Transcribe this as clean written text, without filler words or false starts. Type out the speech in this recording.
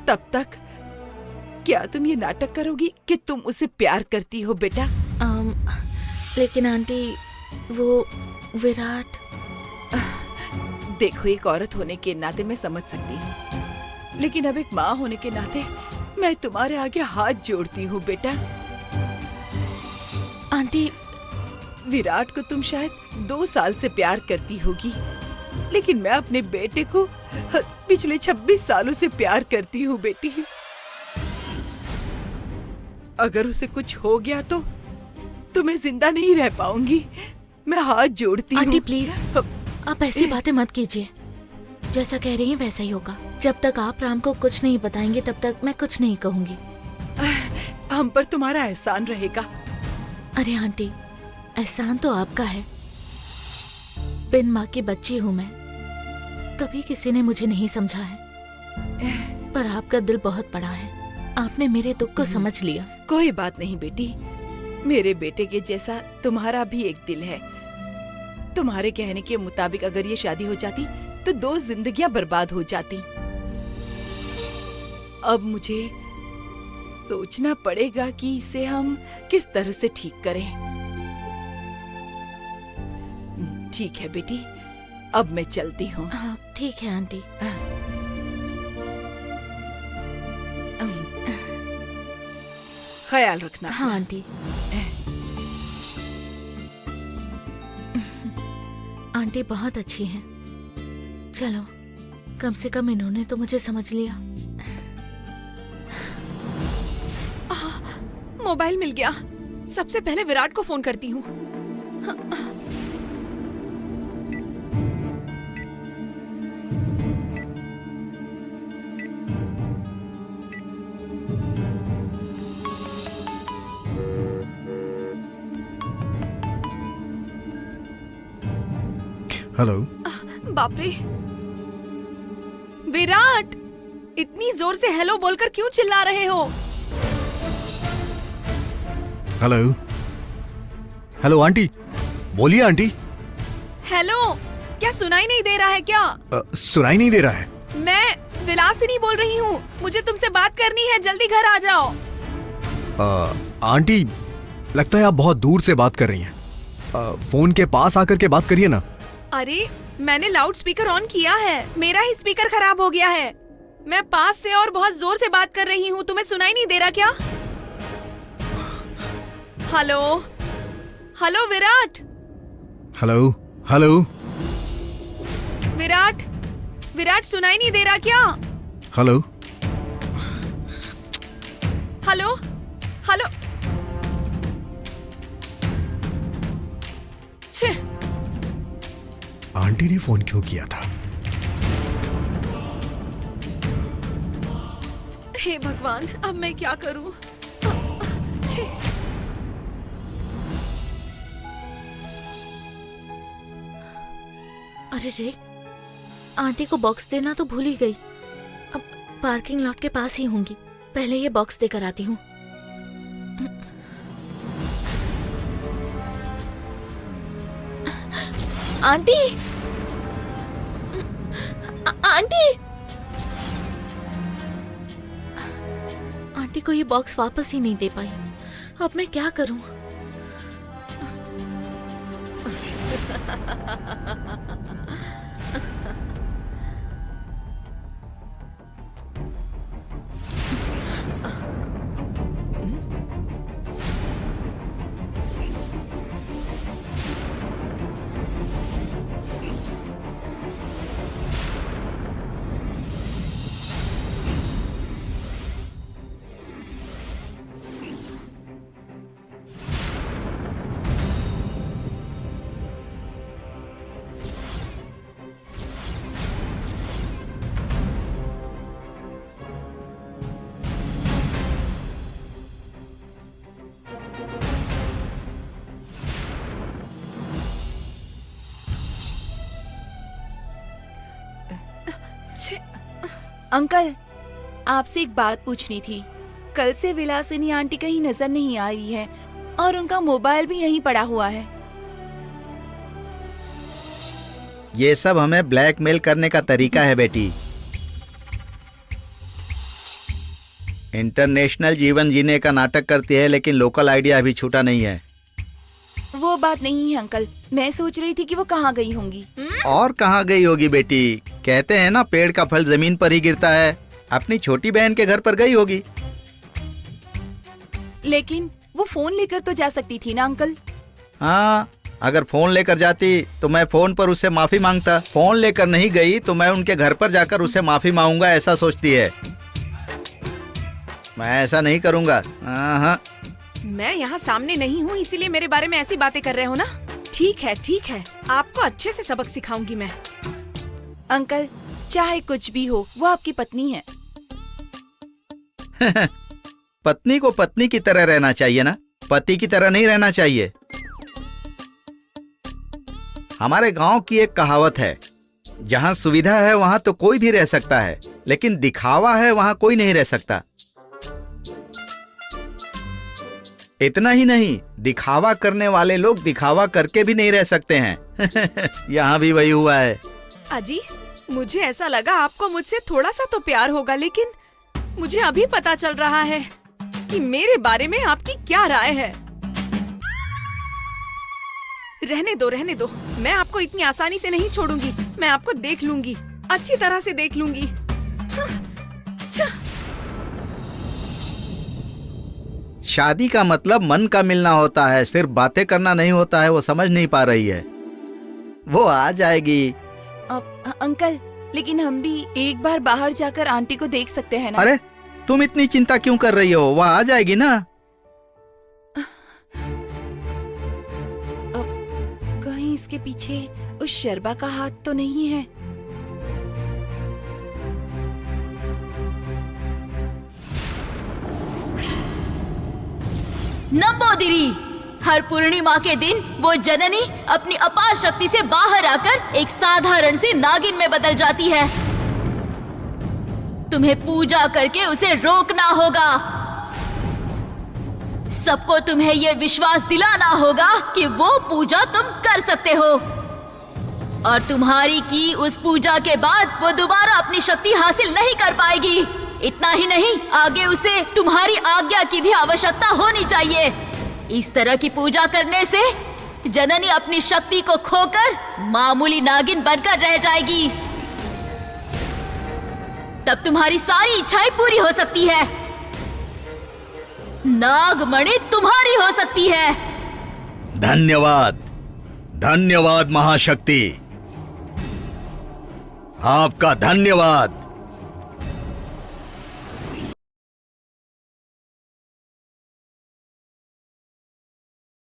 तब तक क्या तुम ये नाटक करोगी कि तुम उसे प्यार करती हो बेटा? लेकिन आंटी वो विराट। देखो, एक औरत होने के नाते मैं समझ सकती हूँ, लेकिन अब एक माँ होने के नाते मैं तुम्हारे आगे हाथ जोड़ती हूँ बेटा। आंटी विराट को तुम शायद 2 साल से प्यार करती होगी, लेकिन मैं अपने बेटे को पिछले 26 सालों से प्यार करती हूँ बेटी। अगर उसे कुछ हो गया तो मैं जिंदा नहीं रह पाऊंगी। मैं हाथ जोड़ती हूँ। आंटी प्लीज आप ऐसी बातें मत कीजिए। जैसा कह रही हैं वैसा ही होगा। जब तक आप राम को कुछ नहीं बताएंगे तब तक मैं कुछ नहीं कहूंगी। हम पर तुम्हारा एहसान रहेगा। अरे आंटी, एहसान तो आपका है। बिन माँ की बच्ची हूँ मैं। कभी किसी ने मुझे नहीं समझा है, पर आपका दिल बहुत बड़ा है। आपने मेरे दुख को समझ लिया। कोई बात नहीं बेटी, मेरे बेटे के जैसा तुम्हारा भी एक दिल है। तुम्हारे कहने के मुताबिक अगर ये शादी हो जाती तो 2 जिंदगियां बर्बाद हो जाती। अब मुझे सोचना पड़ेगा कि इसे हम किस तरह से ठीक करें। ठीक है बेटी, अब मैं चलती हूँ। ठीक है आंटी। ख्याल रखना। हाँ आंटी। आंटी बहुत अच्छी हैं। चलो, कम से कम इन्होंने तो मुझे समझ लिया। मोबाइल मिल गया। सबसे पहले विराट को फोन करती हूँ। हेलो। बाप रे, विराट, इतनी जोर से हेलो बोलकर क्यों चिल्ला रहे हो? हेलो। हेलो आंटी, बोलिए आंटी। हेलो, क्या सुनाई नहीं दे रहा है क्या? सुनाई नहीं दे रहा है। मैं विलासिनी बोल रही हूँ। मुझे तुमसे बात करनी है, जल्दी घर आ जाओ। आंटी, लगता है आप बहुत दूर से बात कर रही हैं। फोन के पास आकर के बात करिए ना। अरे, मैंने लाउड स्पीकर ऑन किया है। मेरा ही स्पीकर खराब हो गया है। मैं पास से और बहुत जोर से बात कर रही हूँ। तुम्हें सुनाई नहीं दे रहा क्या? Hello, hello Virat. Hello. Hello Virat, Virat सुनाई नहीं दे रहा क्या? हेलो। Hello, hello. छे, आंटी ने फोन क्यों किया था? हे भगवान, अब मैं क्या करूं? छे। अरे रे, आंटी को बॉक्स देना तो भूल ही गई। अब पार्किंग लॉट के पास ही होंगी। पहले ये बॉक्स देकर आती हूँ। आंटी, आंटी, आंटी को ये बॉक्स वापस ही नहीं दे पाई। अब मैं क्या करूं? अंकल, आपसे एक बात पूछनी थी। कल से विलासिनी आंटी कहीं नजर नहीं आ रही है और उनका मोबाइल भी यहीं पड़ा हुआ है। ये सब हमें ब्लैकमेल करने का तरीका है बेटी। इंटरनेशनल जीवन जीने का नाटक करती है, लेकिन लोकल आइडिया अभी छूटा नहीं है। वो बात नहीं है अंकल, मैं सोच रही थी कि वो कहाँ गई होंगी। और कहाँ गई होगी बेटी? कहते हैं ना, पेड़ का फल जमीन पर ही गिरता है। अपनी छोटी बहन के घर पर गई होगी। लेकिन वो फोन लेकर तो जा सकती थी ना अंकल। हाँ, अगर फोन लेकर जाती तो मैं फोन पर उससे माफी मांगता। फोन लेकर नहीं गई तो मैं उनके घर पर जाकर उससे माफी मांगूंगा, ऐसा सोचती है। मैं ऐसा नहीं करूंगा। हाँ, मैं यहाँ सामने नहीं हूँ, इसीलिए मेरे बारे में ऐसी बातें कर रहे हो ना। ठीक है, आपको अच्छे से सबक सिखाऊंगी मैं। अंकल, चाहे कुछ भी हो, वो आपकी पत्नी है। पत्नी को पत्नी की तरह रहना चाहिए ना, पति की तरह नहीं रहना चाहिए। हमारे गांव की एक कहावत है, जहां सुविधा है वहां तो कोई भी रह सकता है, लेकिन दिखावा है वहां कोई नहीं रह सकता। इतना ही नहीं, दिखावा करने वाले लोग दिखावा करके भी नहीं रह सकते हैं। यहाँ भी वही हुआ है। अजी, मुझे ऐसा लगा आपको मुझसे थोड़ा सा तो प्यार होगा, लेकिन मुझे अभी पता चल रहा है कि मेरे बारे में आपकी क्या राय है। रहने दो, मैं आपको इतनी आसानी से नहीं छोड़ूंगी। मैं आपको देख लूंगी, अच्छी तरह से देख लूंगी। शादी का मतलब मन का मिलना होता है, सिर्फ बातें करना नहीं होता है। वो समझ नहीं पा रही है। वो आ जाएगी। अंकल, लेकिन हम भी एक बार बाहर जाकर आंटी को देख सकते हैं ना? अरे, तुम इतनी चिंता क्यों कर रही हो? वो आ जाएगी ना। कहीं इसके पीछे उस शर्बा का हाथ तो नहीं है? नंबोदरी, हर पूर्णिमा के दिन वो जननी अपनी अपार शक्ति से बाहर आकर एक साधारण सी नागिन में बदल जाती है। तुम्हें पूजा करके उसे रोकना होगा। सबको तुम्हें यह विश्वास दिलाना होगा कि वो पूजा तुम कर सकते हो, और तुम्हारी की उस पूजा के बाद वो दोबारा अपनी शक्ति हासिल नहीं कर पाएगी। इतना ही नहीं, आगे उसे तुम्हारी आज्ञा की भी आवश्यकता होनी चाहिए। इस तरह की पूजा करने से जननी अपनी शक्ति को खोकर मामूली नागिन बनकर रह जाएगी। तब तुम्हारी सारी इच्छाएं पूरी हो सकती है। नागमणि तुम्हारी हो सकती है। धन्यवाद, धन्यवाद महाशक्ति, आपका धन्यवाद।